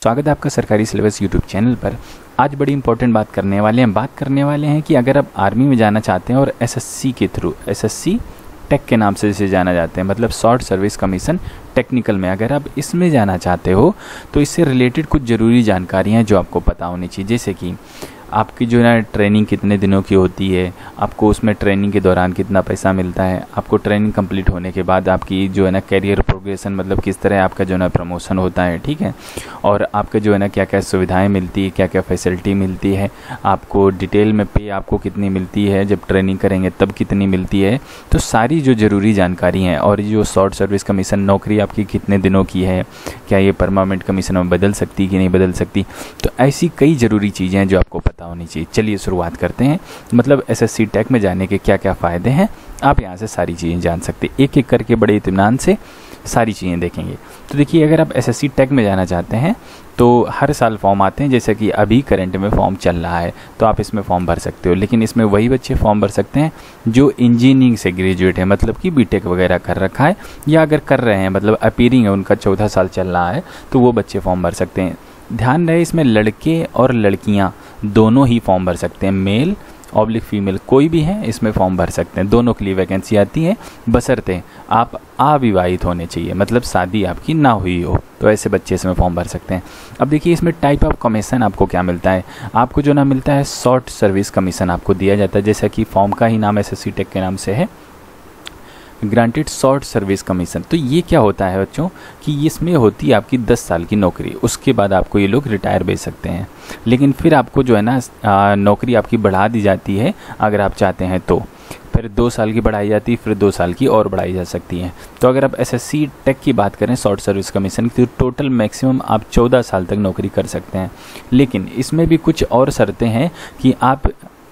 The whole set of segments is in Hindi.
स्वागत है आपका सरकारी सिलेबस यूट्यूब चैनल पर। आज बड़ी इंपॉर्टेंट बात करने वाले हैं कि अगर आप आर्मी में जाना चाहते हैं और एसएससी के थ्रू, एसएससी टेक के नाम से जिसे जाना जाते हैं, मतलब शॉर्ट सर्विस कमीशन टेक्निकल में, अगर आप इसमें जाना चाहते हो तो इससे रिलेटेड कुछ ज़रूरी जानकारियाँ हैं जो आपको पता होनी चाहिए। जैसे कि आपकी जो है ना ट्रेनिंग कितने दिनों की होती है, आपको उसमें ट्रेनिंग के दौरान कितना पैसा मिलता है, आपको ट्रेनिंग कंप्लीट होने के बाद आपकी जो है ना कैरियर प्रोग्रेशन, मतलब किस तरह आपका जो है ना प्रमोशन होता है, ठीक है, और आपके जो है ना क्या क्या सुविधाएं मिलती है, क्या क्या फैसिलिटी मिलती है, आपको डिटेल में पे आपको कितनी मिलती है, जब ट्रेनिंग करेंगे तब कितनी मिलती है। तो सारी जो ज़रूरी जानकारी हैं, और जो शॉर्ट सर्विस कमीशन नौकरी आपकी कितने दिनों की है, क्या ये परमानेंट कमीशन में बदल सकती कि नहीं बदल सकती, तो ऐसी कई ज़रूरी चीज़ें हैं जो आपको पता होनी चाहिए। चलिए शुरुआत करते हैं। मतलब एसएससी टेक में जाने के क्या क्या फ़ायदे हैं, आप यहाँ से सारी चीज़ें जान सकते हैं। एक एक करके बड़े इत्मीनान से सारी चीज़ें देखेंगे। तो देखिए, अगर आप एसएससी टेक में जाना चाहते हैं तो हर साल फॉर्म आते हैं। जैसे कि अभी करंट में फॉर्म चल रहा है तो आप इसमें फॉर्म भर सकते हो, लेकिन इसमें वही बच्चे फॉर्म भर सकते हैं जो इंजीनियरिंग से ग्रेजुएट है, मतलब कि बीटेक वगैरह कर रखा है, या अगर कर रहे हैं मतलब अपीयरिंग है, उनका 14 साल चल रहा है, तो वो बच्चे फॉर्म भर सकते हैं। ध्यान रहे, इसमें लड़के और लड़कियां दोनों ही फॉर्म भर सकते हैं, मेल ऑब्लिक फीमेल कोई भी है इसमें फॉर्म भर सकते हैं। दोनों के लिए वैकेंसी आती है, बशर्ते आप अविवाहित होने चाहिए, मतलब शादी आपकी ना हुई हो, तो ऐसे बच्चे इसमें फॉर्म भर सकते हैं। अब देखिए, इसमें टाइप ऑफ कमीशन आपको क्या मिलता है। आपको जो ना मिलता है शॉर्ट सर्विस कमीशन आपको दिया जाता है, जैसा कि फॉर्म का ही नाम एसएससी टेक के नाम से है, ग्रांटेड शॉर्ट सर्विस कमीशन। तो ये क्या होता है बच्चों कि इसमें होती है आपकी 10 साल की नौकरी, उसके बाद आपको ये लोग रिटायर भेज सकते हैं, लेकिन फिर आपको जो है ना नौकरी आपकी बढ़ा दी जाती है अगर आप चाहते हैं तो। फिर 2 साल की बढ़ाई जाती है, फिर 2 साल की और बढ़ाई जा सकती है। तो अगर आप एसएससी टेक की बात करें शॉर्ट सर्विस कमीशन की, तो टोटल मैक्सिमम आप 14 साल तक नौकरी कर सकते हैं। लेकिन इसमें भी कुछ और शर्तें हैं कि आप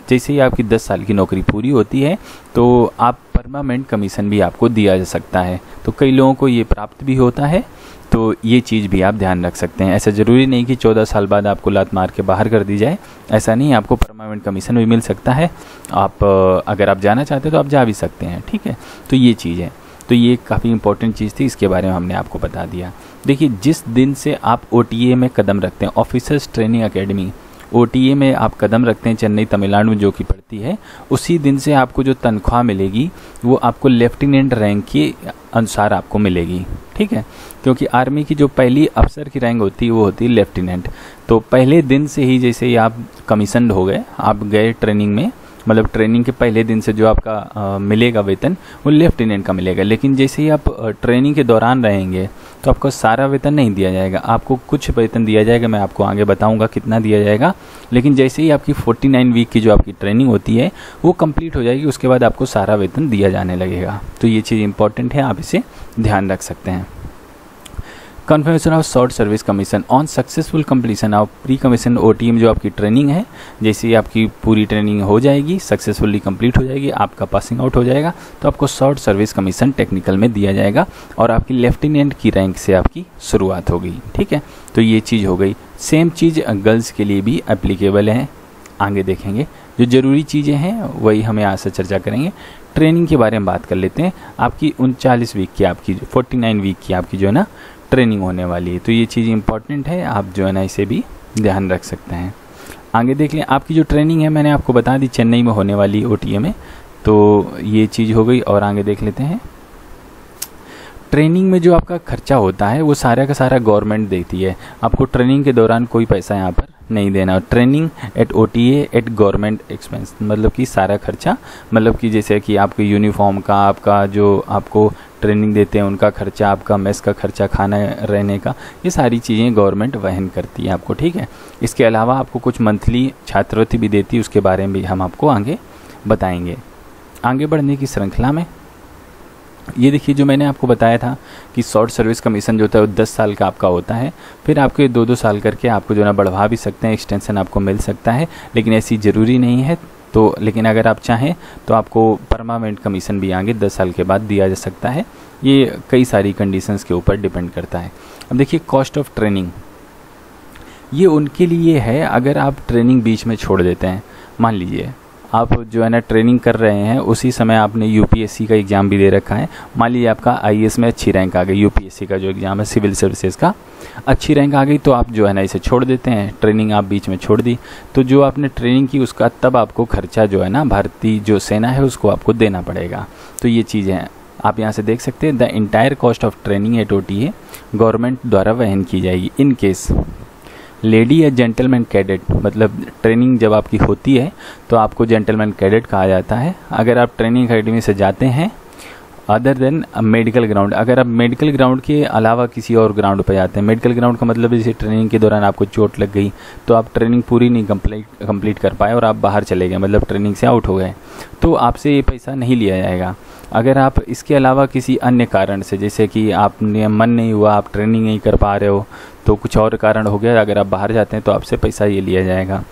जैसे ही आपकी 10 साल की नौकरी पूरी होती है तो आप परमानेंट कमीशन भी आपको दिया जा सकता है। तो कई लोगों को ये प्राप्त भी होता है, तो ये चीज़ भी आप ध्यान रख सकते हैं। ऐसा ज़रूरी नहीं कि 14 साल बाद आपको लात मार के बाहर कर दी जाए, ऐसा नहीं, आपको परमानेंट कमीशन भी मिल सकता है। आप अगर आप जाना चाहते हैं तो आप जा भी सकते हैं, ठीक है। तो ये चीज़ है, तो ये काफ़ी इंपॉर्टेंट चीज़ थी, इसके बारे में हमने आपको बता दिया। देखिए, जिस दिन से आप OTA में कदम रखते हैं, ऑफिसर्स ट्रेनिंग अकेडमी, OTA में आप कदम रखते हैं चेन्नई तमिलनाडु में जो कि पड़ती है, उसी दिन से आपको जो तनख्वाह मिलेगी वो आपको लेफ्टिनेंट रैंक के अनुसार आपको मिलेगी, ठीक है। क्योंकि आर्मी की जो पहली अफसर की रैंक होती है वो होती है लेफ्टिनेंट। तो पहले दिन से ही जैसे ही आप कमीशन्ड हो गए, आप गए ट्रेनिंग में, मतलब ट्रेनिंग के पहले दिन से जो आपका मिलेगा वेतन वो लेफ्टिनेंट का मिलेगा। लेकिन जैसे ही आप ट्रेनिंग के दौरान रहेंगे तो आपको सारा वेतन नहीं दिया जाएगा, आपको कुछ वेतन दिया जाएगा, मैं आपको आगे बताऊंगा कितना दिया जाएगा। लेकिन जैसे ही आपकी 49 वीक की जो आपकी ट्रेनिंग होती है वो कंप्लीट हो जाएगी, उसके बाद आपको सारा वेतन दिया जाने लगेगा। तो ये चीज़ इंपॉर्टेंट है, आप इसे ध्यान रख सकते हैं। Confirmation of short service commission on successful completion of pre commission OTA में जो आपकी ट्रेनिंग है, जैसे ही आपकी पूरी ट्रेनिंग हो जाएगी, सक्सेसफुली कंप्लीट हो जाएगी, आपका पासिंग आउट हो जाएगा, तो आपको शॉर्ट सर्विस कमीशन टेक्निकल में दिया जाएगा और आपकी लेफ्टिनेंट की रैंक से आपकी शुरुआत होगी, ठीक है। तो ये चीज़ हो गई। सेम चीज़ गर्ल्स के लिए भी एप्लीकेबल है, आगे देखेंगे। जो ज़रूरी चीज़ें हैं वही हमें आज से चर्चा करेंगे। ट्रेनिंग के बारे में बात कर लेते हैं। आपकी 39 वीक की, आपकी 49 वीक की आपकी जो है ना ट्रेनिंग होने वाली है, तो ये चीज़ इंपॉर्टेंट है, आप जो है ना इसे भी ध्यान रख सकते हैं। आगे देख लें, आपकी जो ट्रेनिंग है मैंने आपको बता दी चेन्नई में होने वाली OTA में, तो ये चीज़ हो गई। और आगे देख लेते हैं, ट्रेनिंग में जो आपका खर्चा होता है वो सारा का सारा गवर्नमेंट देती है, आपको ट्रेनिंग के दौरान कोई पैसा यहाँ पर नहीं देना। Training at OTA eight government expense, मतलब कि सारा खर्चा, मतलब कि जैसे कि आपके यूनिफॉर्म का, आपका जो आपको ट्रेनिंग देते हैं उनका खर्चा, आपका मेस का खर्चा, खाना रहने का, ये सारी चीज़ें गवर्नमेंट वहन करती है आपको, ठीक है। इसके अलावा आपको कुछ मंथली छात्रवृत्ति भी देती है, उसके बारे में भी हम आपको आगे बताएंगे। आगे बढ़ने की श्रृंखला में ये देखिए, जो मैंने आपको बताया था कि शॉर्ट सर्विस कमीशन जो होता है वो 10 साल का आपका होता है, फिर आपके 2-2 साल करके आपको जो ना बढ़वा भी सकते हैं, एक्सटेंशन आपको मिल सकता है, लेकिन ऐसी ज़रूरी नहीं है। तो लेकिन अगर आप चाहें तो आपको परमानेंट कमीशन भी आगे 10 साल के बाद दिया जा सकता है। ये कई सारी कंडीशंस के ऊपर डिपेंड करता है। अब देखिए, कॉस्ट ऑफ ट्रेनिंग, ये उनके लिए है अगर आप ट्रेनिंग बीच में छोड़ देते हैं। मान लीजिए आप जो है ना ट्रेनिंग कर रहे हैं उसी समय आपने यूपीएससी का एग्ज़ाम भी दे रखा है, मान लीजिए आपका आईएएस में अच्छी रैंक आ गई, यूपीएससी का जो एग्ज़ाम है सिविल सर्विसेज का अच्छी रैंक आ गई, तो आप जो है ना इसे छोड़ देते हैं, ट्रेनिंग आप बीच में छोड़ दी, तो जो आपने ट्रेनिंग की उसका तब आपको खर्चा जो है ना भारतीय जो सेना है उसको आपको देना पड़ेगा। तो ये चीज़ें हैं, आप यहाँ से देख सकते हैं the entire cost of training eight OTA government द्वारा वहन की जाएगी। इन केस लेडी या जेंटलमैन कैडेट, मतलब ट्रेनिंग जब आपकी होती है तो आपको जेंटलमैन कैडेट कहा जाता है। अगर आप ट्रेनिंग अकेडमी से जाते हैं अदर देन मेडिकल ग्राउंड, अगर आप मेडिकल ग्राउंड के अलावा किसी और ग्राउंड पर जाते हैं, मेडिकल ग्राउंड का मतलब जैसे ट्रेनिंग के दौरान आपको चोट लग गई तो आप ट्रेनिंग पूरी नहीं कंप्लीट कर पाए और आप बाहर चले गए, मतलब ट्रेनिंग से आउट हो गए, तो आपसे ये पैसा नहीं लिया जाएगा। अगर आप इसके अलावा किसी अन्य कारण से, जैसे कि आपने मन नहीं हुआ, आप ट्रेनिंग नहीं कर पा रहे हो, तो कुछ और कारण हो गया, अगर आप बाहर जाते हैं तो आपसे पैसा ये लिया जाएगा।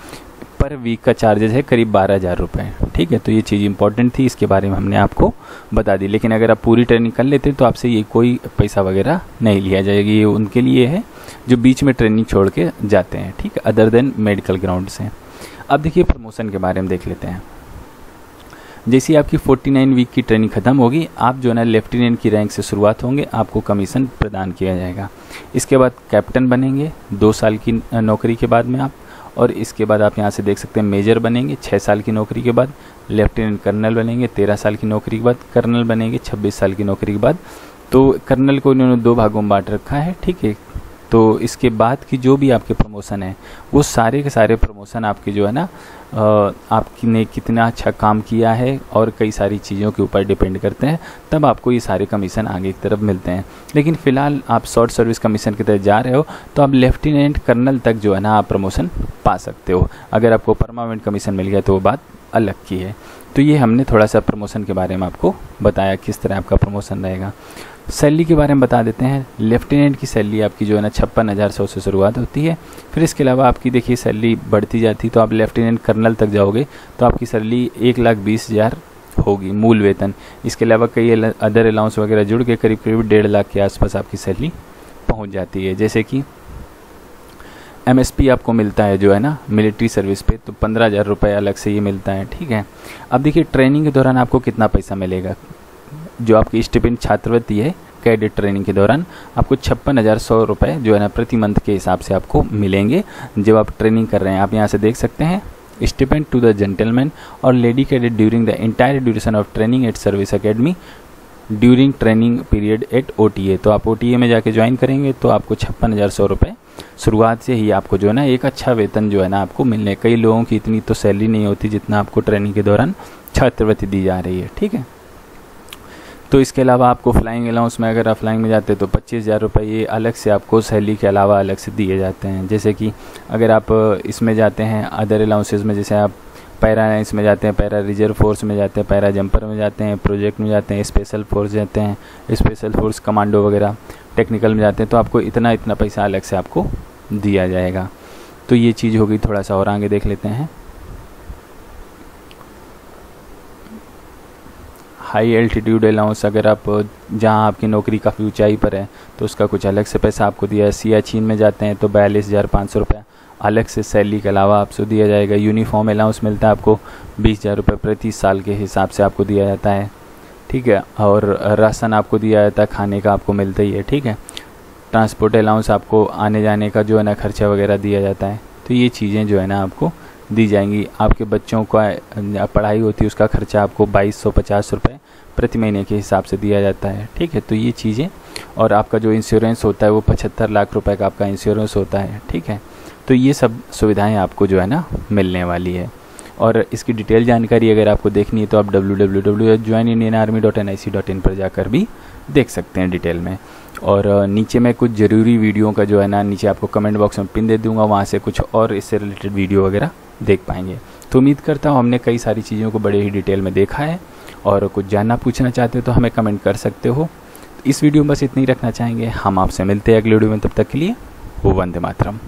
पर वीक का चार्जेस है करीब 12,000 रुपये। ठीक है, तो ये चीज़ इंपॉर्टेंट थी, इसके बारे में हमने आपको बता दी। लेकिन अगर आप पूरी ट्रेनिंग कर लेते तो आपसे ये कोई पैसा वगैरह नहीं लिया जाएगा, ये उनके लिए है जो बीच में ट्रेनिंग छोड़ के जाते हैं, ठीक है, अदर देन मेडिकल ग्राउंड से। अब देखिए प्रमोशन के बारे में देख लेते हैं। जैसे आपकी 49 वीक की ट्रेनिंग ख़त्म होगी, आप जो है ना लेफ्टिनेंट की रैंक से शुरुआत होंगे, आपको कमीशन प्रदान किया जाएगा। इसके बाद कैप्टन बनेंगे 2 साल की नौकरी के बाद में आप, और इसके बाद आप यहाँ से देख सकते हैं मेजर बनेंगे 6 साल की नौकरी के बाद, लेफ्टिनेंट कर्नल बनेंगे 13 साल की नौकरी के बाद, कर्नल बनेंगे 26 साल की नौकरी के बाद। तो कर्नल को इन्होंने 2 भागों में बांट रखा है, ठीक है। तो इसके बाद की जो भी आपके प्रमोशन है वो सारे के सारे प्रमोशन आपके जो है ना आपने कितना अच्छा काम किया है और कई सारी चीज़ों के ऊपर डिपेंड करते हैं, तब आपको ये सारे कमीशन आगे की तरफ मिलते हैं। लेकिन फ़िलहाल आप शॉर्ट सर्विस कमीशन की तरफ जा रहे हो तो आप लेफ्टिनेंट कर्नल तक जो है ना आप प्रमोशन पा सकते हो। अगर आपको परमानेंट कमीशन मिल गया तो वो बात अलग की है। तो ये हमने थोड़ा सा प्रमोशन के बारे में आपको बताया, किस तरह आपका प्रमोशन रहेगा। सैलरी के बारे में बता देते हैं। लेफ्टिनेंट की सैलरी आपकी जो है ना 56,100 से शुरुआत होती है। फिर इसके अलावा आपकी देखिए सैलरी बढ़ती जाती है, तो आप लेफ्टिनेंट कर्नल तक जाओगे तो आपकी सैलरी 1,20,000 होगी मूल वेतन। इसके अलावा कई अदर अलाउंस वगैरह जुड़ के करीब 1.5 लाख के आसपास आपकी सैलरी पहुंच जाती है। जैसे कि MSP आपको मिलता है जो है ना मिलिट्री सर्विस पे, तो 15,000 रुपये अलग से ये मिलता है, ठीक है। अब देखिए ट्रेनिंग के दौरान आपको कितना पैसा मिलेगा। जो आपकी स्टिपेंड छात्रवृत्ति है कैडेट ट्रेनिंग के दौरान आपको 56,100 रुपये जो है ना प्रति मंथ के हिसाब से आपको मिलेंगे जब आप ट्रेनिंग कर रहे हैं। आप यहाँ से देख सकते हैं स्टिपेंड टू द जेंटलमैन और lady cadet during the entire duration of training at service academy during training period at OTA। तो आप OTA में जाके ज्वाइन करेंगे तो आपको 56,100 रुपये शुरुआत से ही आपको जो है ना एक अच्छा वेतन जो है ना आपको मिलने। कई लोगों की इतनी तो सैलरी नहीं होती जितना आपको ट्रेनिंग के दौरान छात्रवृत्ति दी जा रही है, ठीक है। तो इसके अलावा आपको फ्लाइंग अलाउंस में अगर आप फ्लाइंग में जाते हैं तो 25,000 रुपये ये अलग से आपको सैलरी के अलावा अलग से दिए जाते हैं। जैसे कि अगर आप इसमें जाते हैं अदर अलाउंसेस में, जैसे आप पैरा लाइन्स में जाते हैं, पैरा रिजर्व फोर्स में जाते हैं, पैरा जंपर में जाते हैं, प्रोजेक्ट में जाते हैं, स्पेशल फोर्स जाते हैं, स्पेशल फोर्स कमांडो वगैरह, टेक्निकल में जाते हैं, तो आपको इतना पैसा अलग से आपको दिया जाएगा। तो ये चीज़ हो गई। थोड़ा सा और आगे देख लेते हैं। हाई एल्टीट्यूड अलाउंस, अगर आप जहां आपकी नौकरी काफ़ी ऊंचाई पर है तो उसका कुछ अलग से पैसा आपको दिया है। सियाचिन में जाते हैं तो 42,500 रुपये अलग से सैलरी के अलावा आपसे दिया जाएगा। यूनिफॉर्म अलाउंस मिलता है आपको 20,000 रुपये प्रति साल के हिसाब से आपको दिया जाता है, ठीक है। और राशन आपको दिया जाता है, खाने का आपको मिलता ही है, ठीक है। ट्रांसपोर्ट अलाउंस आपको आने जाने का जो है ना खर्चा वगैरह दिया जाता है। तो ये चीज़ें जो है ना आपको दी जाएंगी। आपके बच्चों का पढ़ाई होती है उसका खर्चा आपको 2,250 रुपये प्रति महीने के हिसाब से दिया जाता है, ठीक है। तो ये चीज़ें, और आपका जो इंश्योरेंस होता है वो 75 लाख रुपए का आपका इंश्योरेंस होता है, ठीक है। तो ये सब सुविधाएं आपको जो है ना मिलने वाली है। और इसकी डिटेल जानकारी अगर आपको देखनी है तो आप www.joinindianarmy.nic.in पर जाकर भी देख सकते हैं डिटेल में। और नीचे मैं कुछ ज़रूरी वीडियो का जो है ना नीचे आपको कमेंट बॉक्स में पिन दे दूंगा, वहाँ से कुछ और इससे रिलेटेड वीडियो वगैरह देख पाएंगे। तो उम्मीद करता हूँ हमने कई सारी चीज़ों को बड़े ही डिटेल में देखा है। और कुछ जानना पूछना चाहते हो तो हमें कमेंट कर सकते हो। इस वीडियो में बस इतना ही रखना चाहेंगे। हम आपसे मिलते हैं अगले वीडियो में, तब तक के लिए वंदे मातरम।